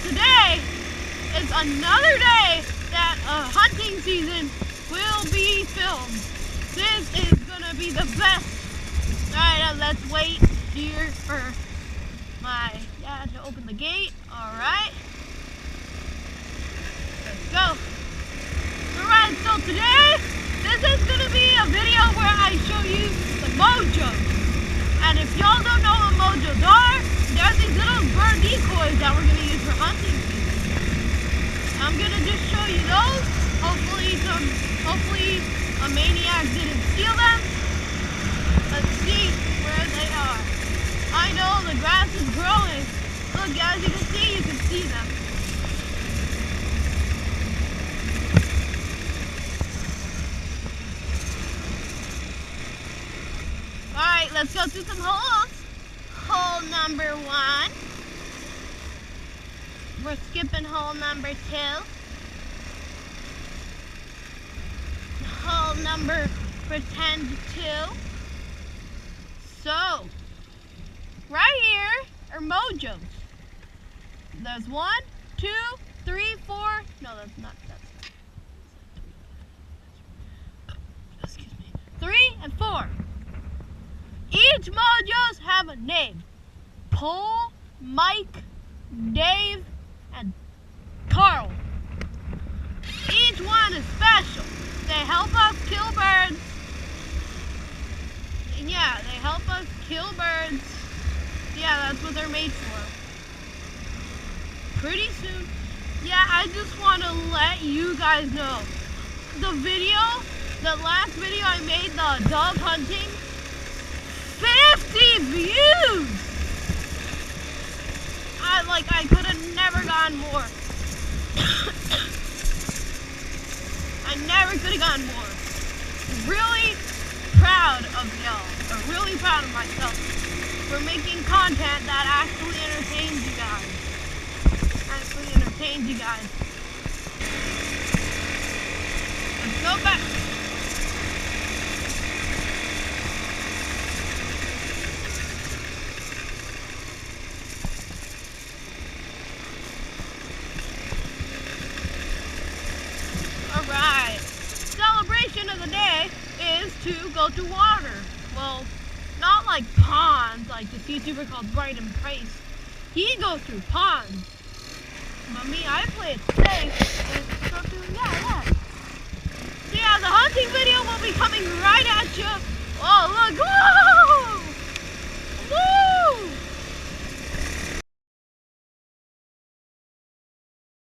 today is another day that hunting season will be filmed. This is gonna be the best. Alright, let's wait here for my dad to open the gate. Alright. Let's go. Alright, so today, this is gonna be a video where I show you the Mojos. And if y'all don't know what Mojos are, there's these little bird decoys that we're gonna use for hunting season. I'm gonna just show you those. Hopefully a maniac didn't steal them. Let's see where they are. I know the grass is growing. Look, as you can see them. Alright, let's go through some holes. Hole number 1. We're skipping hole number 2. Hole number pretend 2. So, right here are Mojos. There's 1, 2, 3, 4. No, that's not. Excuse me. 3 and 4. Each Mojos have a name. Paul, Mike, Dave, and Carl. Each one is special. They help us kill birds. Yeah, they help us kill birds. Yeah, that's what they're made for. Pretty soon. Yeah, I just want to let you guys know. The last video I made, the dog hunting, 50 views! I could have never gotten more. I never could have gotten more. Really proud of y'all. I'm really proud of myself for making content that actually entertains you guys. Let's go back. Alright. Celebration of the day is to go to water. Well, not like ponds, like this YouTuber called Brighton Price. He goes through ponds. But me, I play it safe and go through, yeah. So yeah, the hunting video will be coming right at you. Oh, look, whoa!